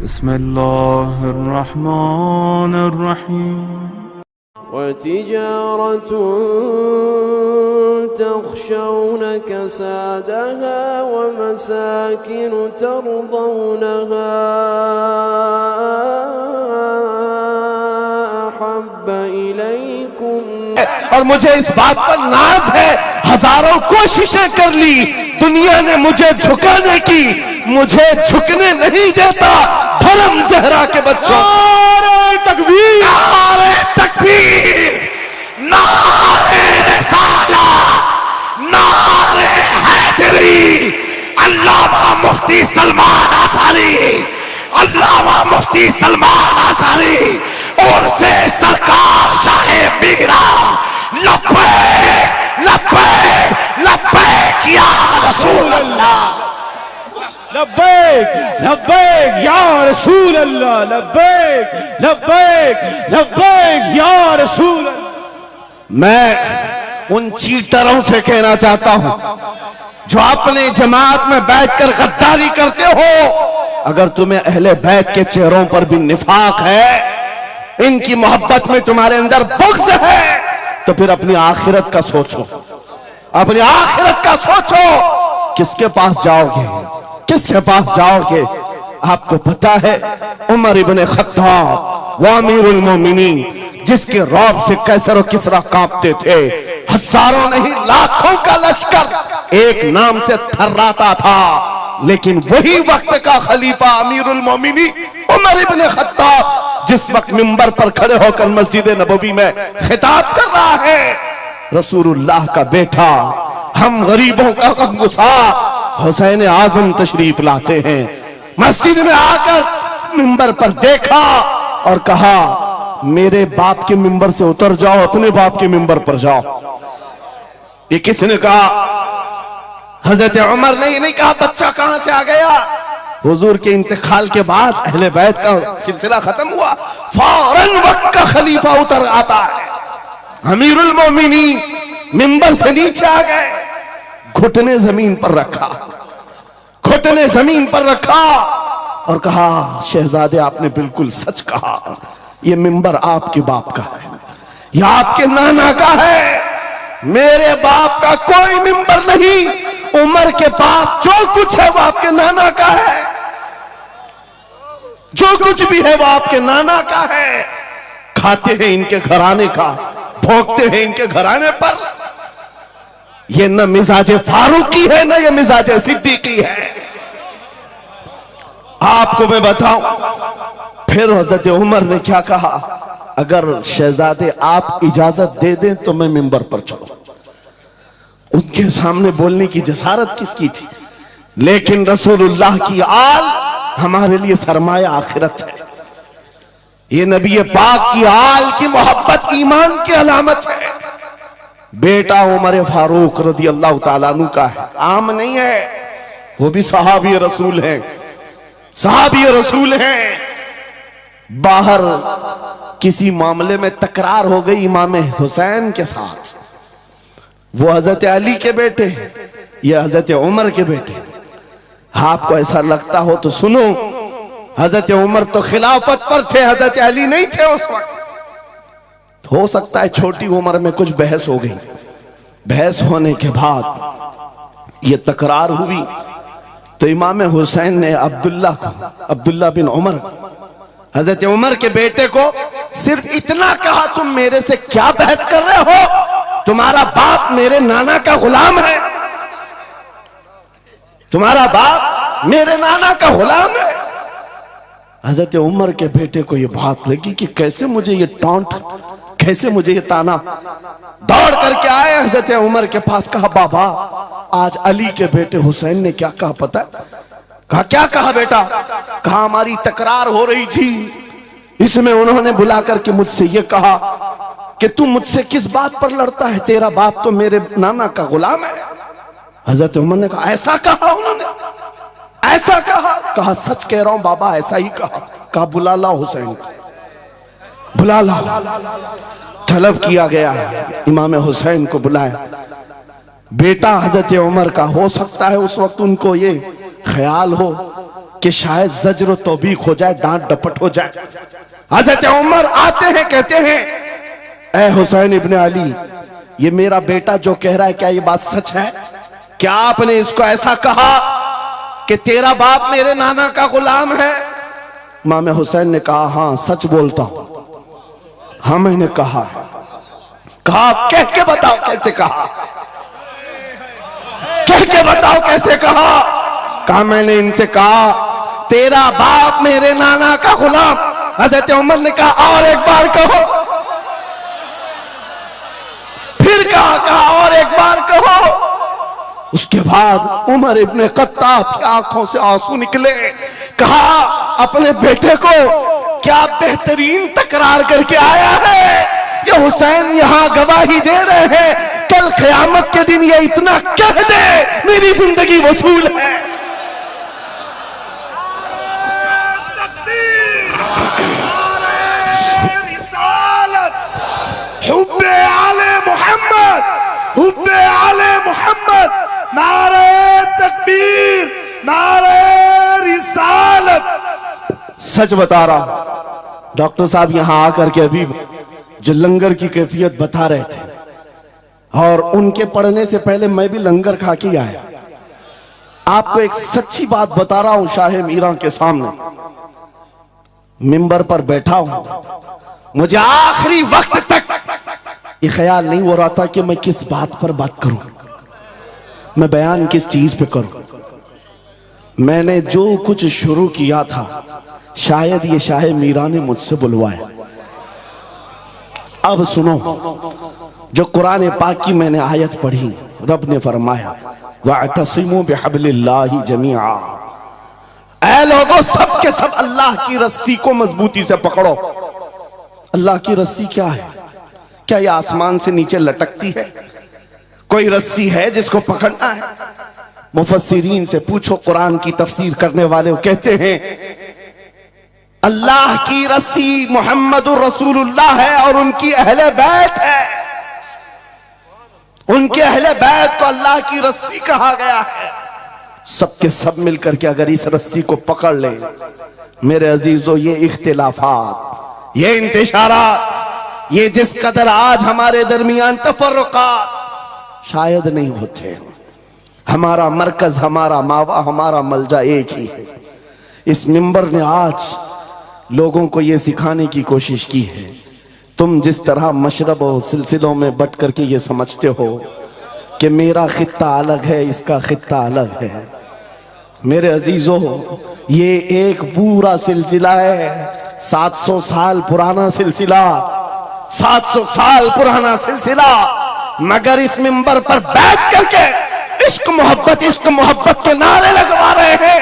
بسم الله الرحمن الرحيم وتجارة تخشون كسادها ومساكن ترضونها أحب إليكم اور مجھے اس بات پر ناز ہے ہزاروں کوششیں کر لی دنیا نے مجھے جھکانے کی مجھے جھکنے نہیں دیتا دھرم زہرا کے بچوں نعرہ تکبیر نعرہ تکبیر نعرہ رسالہ نعرہ حیدری علامہ مفتی سلمان آثاری علامہ مفتی سلمان آثاری اور سے سرکار شاہ میرا لبیک لبیک لبیک یا رسول اللہ لبیک لبیک یا رسول اللہ لبیک لبیک لبیک یا رسول اللہ میں ان چیٹروں سے کہنا چاہتا ہوں جو اپنے جماعت میں بیٹھ کر غداری کرتے ہو اگر تمہیں اہل بیت کے چہروں پر بھی نفاق ہے ان کی محبت میں تمہارے اندر بغض ہے تو پھر اپنی آخرت کا سوچو اپنی آخرت کا سوچو کس کے پاس جاؤ گے کس کے پاس جاؤ گے آپ کو پتا ہے عمر ابن خطاب وامیر المومنین جس کے رعب سے قیصر و کسریٰ کانپتے تھے ہزاروں نہیں لاکھوں کا لشکر ایک نام سے تھراتا تھا لیکن وہی وقت کا خلیفہ امیر المومنین عمر ابن خطاب جس وقت منبر پر کھڑے ہو کر مسجد نبوی میں خطاب کر رہا ہے رسول اللہ کا بیٹا ہم غریبوں کا غمگسار حسین اعظم تشریف لاتے ہیں مسجد میں آ کر منبر پر دیکھا اور کہا میرے باپ کے منبر سے اتر جاؤ اپنے باپ کے منبر پر جاؤ یہ کس نے کہا حضرت عمر نے یہ نہیں کہا بچہ کہاں سے آ گیا حضور کے انتقال کے بعد اہل بیت کا سلسلہ ختم ہوا فوراً وقت کا خلیفہ اتر آتا ہے امیر المومنین منبر سے نیچے آ گئے گھٹنے زمین پر رکھا گھٹنے زمین پر رکھا اور کہا شہزادے آپ نے بالکل سچ کہا یہ منبر آپ کے باپ کا ہے یہ آپ کے نانا کا ہے میرے باپ کا کوئی منبر نہیں عمر کے پاس جو کچھ ہے وہ آپ کے نانا کا ہے جو کچھ بھی ہے وہ آپ کے نانا کا ہے کھاتے ہیں ان کے گھرانے کا بھوکتے ہیں ان کے گھرانے پر یہ نہ مزاج فاروقی ہے نہ یہ مزاج صدیقی ہے آپ کو میں بتاؤں پھر حضرت عمر نے کیا کہا اگر شہزادے آپ اجازت دے دیں تو میں منبر پر چڑھوں ان کے سامنے بولنے کی جسارت کس کی تھی لیکن رسول اللہ کی آل ہمارے لیے سرمایہ آخرت ہے یہ نبی پاک کی آل کی محبت ایمان کی علامت ہے بیٹا عمر فاروق رضی اللہ تعالیٰ عنہ کا ہے عام نہیں ہے وہ بھی صحابی رسول ہیں صحابی رسول ہیں باہر کسی معاملے میں تکرار ہو گئی امام حسین کے ساتھ وہ حضرت علی کے بیٹے یہ حضرت عمر کے بیٹے آپ کو ایسا لگتا ہو تو سنو حضرت عمر تو خلافت پر تھے حضرت علی نہیں تھے اس وقت ہو سکتا ہے چھوٹی عمر میں کچھ بحث ہو گئی بحث ہونے کے بعد یہ تکرار ہوئی تو امام حسین نے عبداللہ بن عمر حضرت عمر کے بیٹے کو صرف اتنا کہا تم میرے سے کیا بحث کر رہے ہو تمہارا باپ میرے نانا کا غلام ہے تمہارا باپ میرے نانا کا غلام ہے حضرت عمر کے بیٹے کو یہ بات لگی کہ کیسے مجھے یہ ٹانٹ کیسے مجھے یہ تانا دوڑ کر کے آئے حضرت عمر کے پاس کہا بابا آج علی کے بیٹے حسین نے کیا کہا پتہ ہے کہا کیا کہا بیٹا کہا ہماری تکرار ہو رہی تھی اس میں انہوں نے بلا کر کے مجھ سے یہ کہا کہ تم مجھ سے کس بات پر لڑتا ہے تیرا باپ تو میرے نانا کا غلام ہے حضرت عمر نے کہا ایسا کہا انہوں نے ایسا کہا سچ کہہ رہا ہوں بابا ایسا ہی کہا بلا لا حسین بلا لا طلب کیا گیا امام حسین کو بلایا بیٹا حضرت عمر کا ہو سکتا ہے اس وقت ان کو یہ خیال ہو کہ شاید زجر و توبیخ ہو جائے, ڈانٹ ڈپٹ ہو جائے. حضرت عمر آتے ہیں, کہتے ہیں اے حسین ابن علی, یہ میرا بیٹا جو کہہ رہا ہے کیا یہ بات سچ ہے؟ کیا آپ نے اس کو ایسا کہا کہ تیرا باپ میرے نانا کا غلام ہے؟ امام حسین نے کہا ہاں سچ بولتا ہوں. ہاں میں نے کہا. کہا کہہ کے بتاؤ کیسے کہا, کہہ کے بتاؤ کیسے کہا. کہا میں نے ان سے کہا تیرا باپ میرے نانا کا غلام. حضرت عمر نے کہا اور ایک بار کہو. پھر کہا اور ایک بار کہو. اس کے بعد عمر ابن خطاب کی آنکھوں سے آنسو نکلے. کہا اپنے بیٹے کو کیا بہترین تکرار کر کے آیا ہے. یہ حسین یہاں گواہی دے رہے ہیں, کل قیامت کے دن یہ اتنا کہہ دے میری زندگی وصول ہے. حب آل محمد, حب آل محمد, نعرہ تکبیر, نعرہ رسالت. سچ بتا رہا ہوں, ڈاکٹر صاحب یہاں آ کر کے ابھی جو لنگر کی کیفیت بتا رہے تھے, اور ان کے پڑھنے سے پہلے میں بھی لنگر کھا کے آیا. آپ کو ایک سچی بات بتا رہا ہوں شاہ میراں کے سامنے. ممبر پر بیٹھا ہوں, مجھے آخری وقت تک یہ خیال نہیں ہو رہا تھا کہ میں کس بات پر بات کروں, میں بیان کس چیز پہ کروں. میں نے جو کچھ شروع کیا تھا شاید یہ شاہ میراں نے مجھ سے بلوایا. اب سنو جو قرآن پاک کی میں نے آیت پڑھی, رب نے فرمایا وَاعْتَصِمُوا بِحَبْلِ اللَّهِ جَمِيعًا, اے لوگوں سب کے سب اللہ کی رسی کو مضبوطی سے پکڑو. اللہ کی رسی کیا ہے؟ کیا یہ آسمان سے نیچے لٹکتی ہے؟ کوئی رسی ہے جس کو پکڑنا ہے؟ مفسرین سے پوچھو, قرآن کی تفسیر کرنے والے کہتے ہیں اللہ کی رسی محمد الرسول اللہ ہے اور ان کی اہل بیت ہے. ان کے اہل بیت کو اللہ کی رسی کہا گیا ہے. سب کے سب مل کر کے اگر اس رسی کو پکڑ لیں, میرے عزیزو, یہ اختلافات, یہ انتشارات, یہ جس قدر آج ہمارے درمیان تفرقات شاید نہیں ہوتے. ہمارا مرکز, ہمارا ماوا, ہمارا ملجا ایک ہی ہے. اس ممبر نے آج لوگوں کو یہ سکھانے کی کوشش کی ہے. تم جس طرح مشرب و سلسلوں میں بٹ کر کے یہ سمجھتے ہو کہ میرا خطہ الگ ہے, اس کا خطہ الگ ہے, میرے عزیزو یہ ایک پورا سلسلہ ہے. 700 سال پرانا سلسلہ, 700 سال پرانا سلسلہ. مگر اس ممبر پر بیٹھ کر کے عشق محبت کے نعرے لگوا رہے ہیں.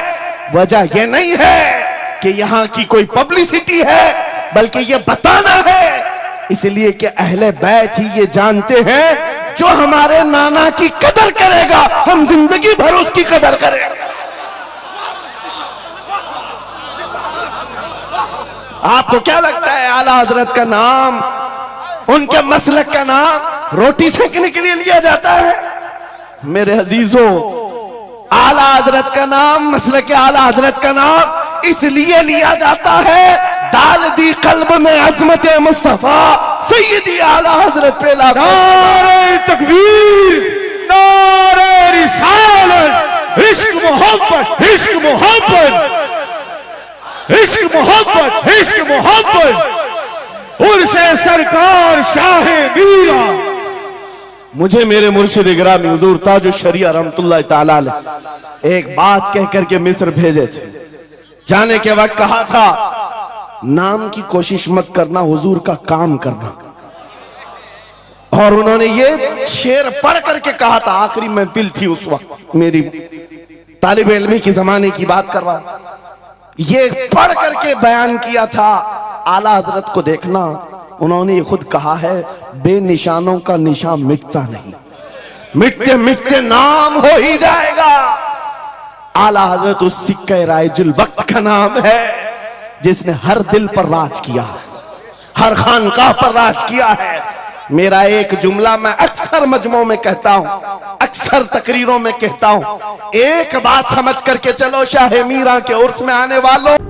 وجہ یہ نہیں ہے کہ یہاں کی کوئی پبلسٹی ہے, بلکہ یہ بتانا ہے اس لیے کہ اہل بیت ہی یہ جانتے ہیں جو ہمارے نانا کی قدر کرے گا ہم زندگی بھر اس کی قدر کریں گے. آپ کو کیا لگتا ہے اعلیٰ حضرت کا نام, ان کے مسلک کا نام روٹی سیکنے کے لیے لیا جاتا ہے؟ میرے عزیزو, اعلیٰ حضرت کا نام, مسلک اعلیٰ حضرت کا نام اس لیے لیا جاتا ہے ڈال دی قلب میں عظمت مصطفیٰ سیدی اعلیٰ حضرت پہ لاکھوں نعرہ تکبیر, نعرہ رسالت, عشق محبت, عشق محبت, عشق محبت, عشق محبت, عرس سرکار شاہ میراں. مجھے میرے مرشد گرامی حضور تاج الشریعہ رحمت اللہ تعالی علیہ ایک بات کہہ کر کے مصر بھیجے تھے. جانے کے وقت کہا تھا نام کی کوشش مت کرنا, حضور کا کام کرنا. اور انہوں نے یہ شعر پڑھ کر کے کہا تھا, آخری محفل تھی اس وقت, میری طالب علمی کی زمانے کی بات کر رہا ہوں, یہ پڑھ کر کے بیان کیا تھا اعلیٰ حضرت کو دیکھنا. انہوں نے یہ خود کہا ہے بے نشانوں کا نشان مٹتا نہیں, مٹتے مٹتے نام ہو ہی جائے گا. اعلیٰ حضرت اس سکہ رائج الوقت کا نام ہے جس نے ہر دل پر راج کیا ہے, ہر خانقاہ پر راج کیا ہے. میرا ایک جملہ میں اکثر مجمعوں میں کہتا ہوں, اکثر تقریروں میں کہتا ہوں، ایک بات سمجھ کر کے چلو، شاہ میران کے عرس میں آنے والوں